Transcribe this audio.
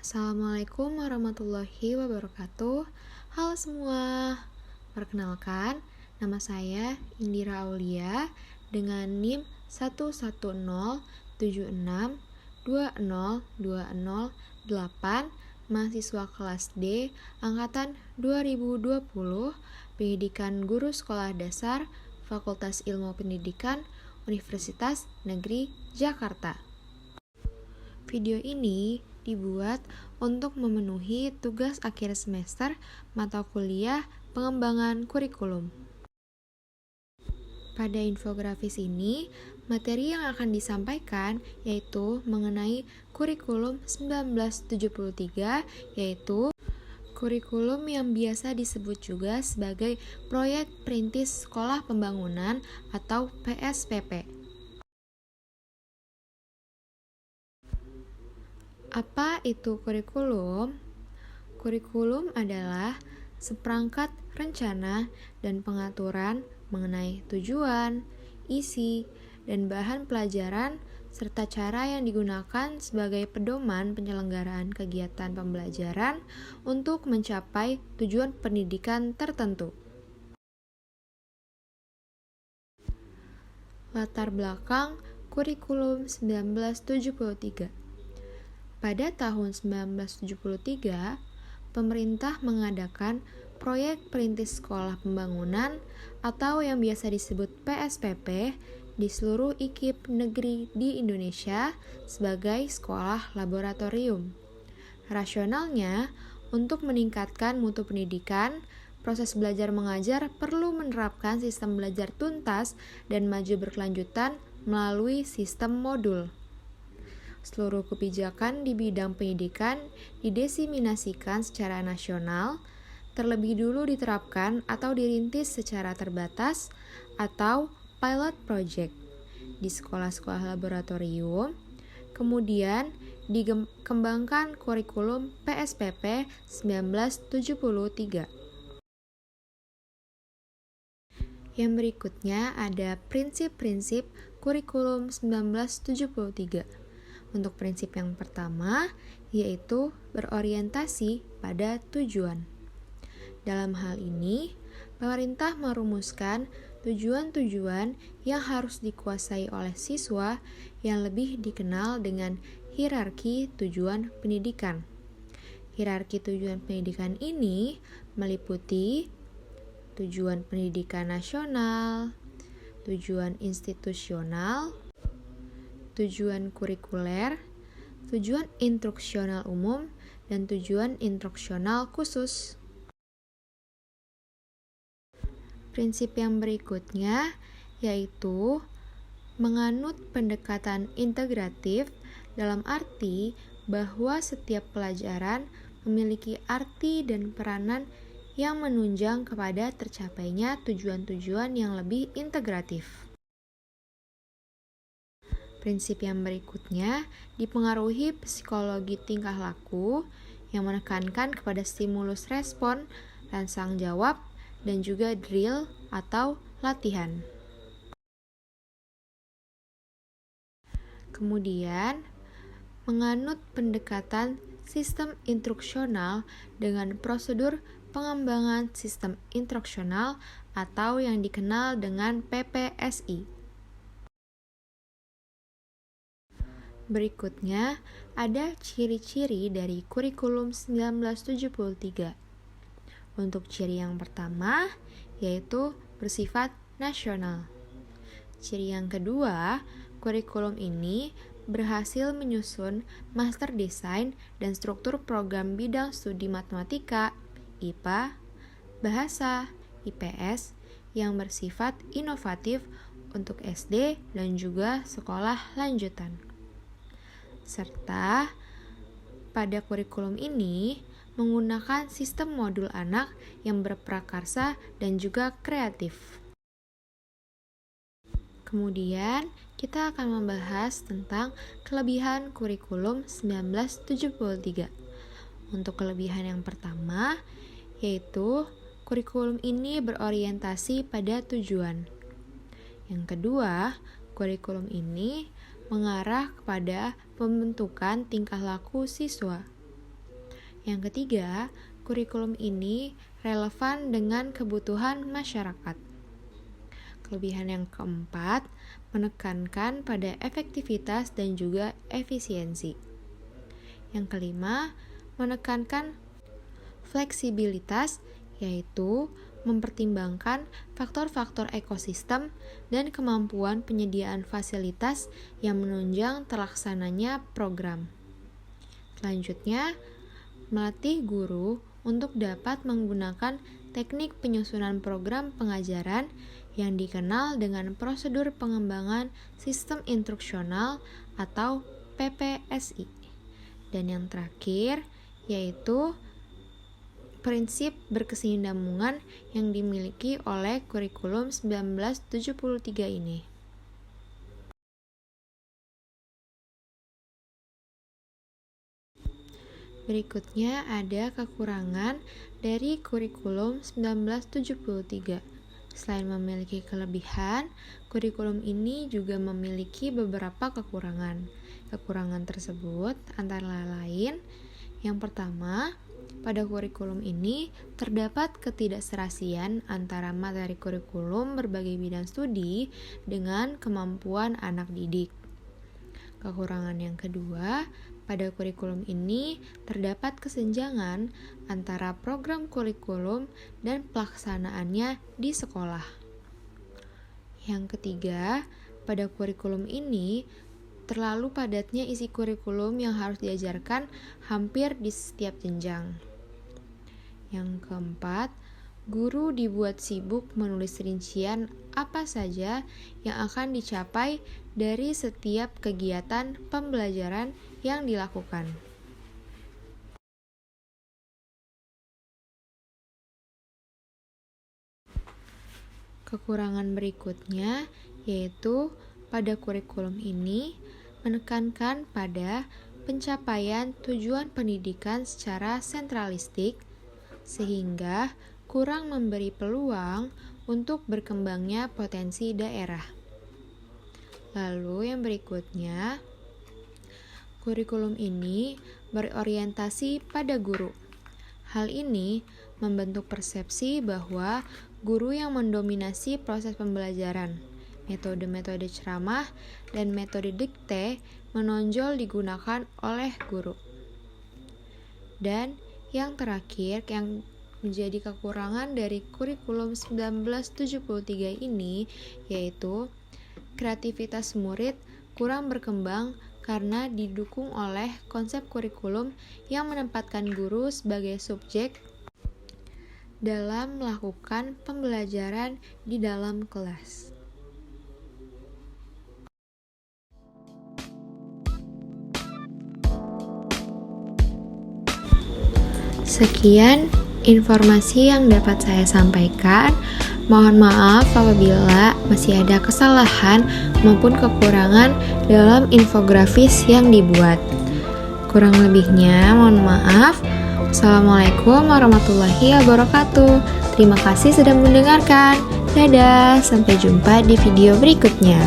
Assalamualaikum warahmatullahi wabarakatuh. Halo semua, perkenalkan nama saya Indira Aulia dengan NIM 11076202008, mahasiswa kelas D angkatan 2020, pendidikan guru sekolah dasar, Fakultas Ilmu Pendidikan, Universitas Negeri Jakarta. Video ini dibuat untuk memenuhi tugas akhir semester mata kuliah pengembangan kurikulum. Pada infografis ini, materi yang akan disampaikan yaitu mengenai kurikulum 1973, yaitu kurikulum yang biasa disebut juga sebagai Proyek Perintis Sekolah Pembangunan atau PSPP. Apa itu kurikulum? Kurikulum adalah seperangkat rencana dan pengaturan mengenai tujuan, isi, dan bahan pelajaran serta cara yang digunakan sebagai pedoman penyelenggaraan kegiatan pembelajaran untuk mencapai tujuan pendidikan tertentu. Latar belakang kurikulum 1973. Pada tahun 1973, pemerintah mengadakan Proyek Perintis Sekolah Pembangunan atau yang biasa disebut PSPP di seluruh IKIP negeri di Indonesia sebagai sekolah laboratorium. Rasionalnya, untuk meningkatkan mutu pendidikan, proses belajar mengajar perlu menerapkan sistem belajar tuntas dan maju berkelanjutan melalui sistem modul. Seluruh kebijakan di bidang pendidikan didiseminasikan secara nasional, terlebih dulu diterapkan atau dirintis secara terbatas atau pilot project di sekolah-sekolah laboratorium, kemudian dikembangkan kurikulum PSPP 1973. Yang berikutnya ada prinsip-prinsip kurikulum 1973. Untuk prinsip yang pertama, yaitu berorientasi pada tujuan. Dalam hal ini, pemerintah merumuskan tujuan-tujuan yang harus dikuasai oleh siswa yang lebih dikenal dengan hierarki tujuan pendidikan. Hierarki tujuan pendidikan ini meliputi tujuan pendidikan nasional, tujuan institusional, tujuan kurikuler, tujuan instruksional umum, dan tujuan instruksional khusus. Prinsip yang berikutnya yaitu menganut pendekatan integratif dalam arti bahwa setiap pelajaran memiliki arti dan peranan yang menunjang kepada tercapainya tujuan-tujuan yang lebih integratif. Prinsip yang berikutnya dipengaruhi psikologi tingkah laku yang menekankan kepada stimulus respon, rangsang jawab, dan juga drill atau latihan. Kemudian, menganut pendekatan sistem instruksional dengan prosedur pengembangan sistem instruksional atau yang dikenal dengan PPSI. Berikutnya, ada ciri-ciri dari kurikulum 1973. Untuk ciri yang pertama, yaitu bersifat nasional. Ciri yang kedua, kurikulum ini berhasil menyusun master desain dan struktur program bidang studi matematika, IPA, bahasa, IPS, yang bersifat inovatif untuk SD dan juga sekolah lanjutan. Serta pada kurikulum ini menggunakan sistem modul anak yang berprakarsa dan juga kreatif. Kemudian, kita akan membahas tentang kelebihan kurikulum 1973. Untuk kelebihan yang pertama, yaitu kurikulum ini berorientasi pada tujuan. Yang kedua, kurikulum ini mengarah kepada pembentukan tingkah laku siswa. Yang ketiga, kurikulum ini relevan dengan kebutuhan masyarakat. Kelebihan yang keempat, menekankan pada efektivitas dan juga efisiensi. Yang kelima, menekankan fleksibilitas, yaitu mempertimbangkan faktor-faktor ekosistem dan kemampuan penyediaan fasilitas yang menunjang terlaksananya program. Selanjutnya, melatih guru untuk dapat menggunakan teknik penyusunan program pengajaran yang dikenal dengan prosedur pengembangan sistem instruksional atau PPSI. Dan yang terakhir, yaitu prinsip berkesinambungan yang dimiliki oleh kurikulum 1973 ini. Berikutnya ada kekurangan dari kurikulum 1973. Selain memiliki kelebihan, kurikulum ini juga memiliki beberapa kekurangan. Kekurangan tersebut antara lain, yang pertama, pada kurikulum ini terdapat ketidakserasian antara materi kurikulum berbagai bidang studi dengan kemampuan anak didik. Kekurangan yang kedua, pada kurikulum ini terdapat kesenjangan antara program kurikulum dan pelaksanaannya di sekolah. Yang ketiga, pada kurikulum ini terlalu padatnya isi kurikulum yang harus diajarkan hampir di setiap jenjang. Yang keempat, guru dibuat sibuk menulis rincian apa saja yang akan dicapai dari setiap kegiatan pembelajaran yang dilakukan. Kekurangan berikutnya yaitu pada kurikulum ini menekankan pada pencapaian tujuan pendidikan secara sentralistik sehingga kurang memberi peluang untuk berkembangnya potensi daerah. Lalu yang berikutnya, kurikulum ini berorientasi pada guru. Hal ini membentuk persepsi bahwa guru yang mendominasi proses pembelajaran. Metode-metode ceramah dan metode dikte menonjol digunakan oleh guru. Dan yang terakhir, yang menjadi kekurangan dari kurikulum 1973 ini yaitu kreativitas murid kurang berkembang karena didukung oleh konsep kurikulum yang menempatkan guru sebagai subjek dalam melakukan pembelajaran di dalam kelas. Sekian informasi yang dapat saya sampaikan. Mohon maaf apabila masih ada kesalahan maupun kekurangan dalam infografis yang dibuat. Kurang lebihnya mohon maaf. Wassalamualaikum warahmatullahi wabarakatuh. Terima kasih sudah mendengarkan. Dadah, sampai jumpa di video berikutnya.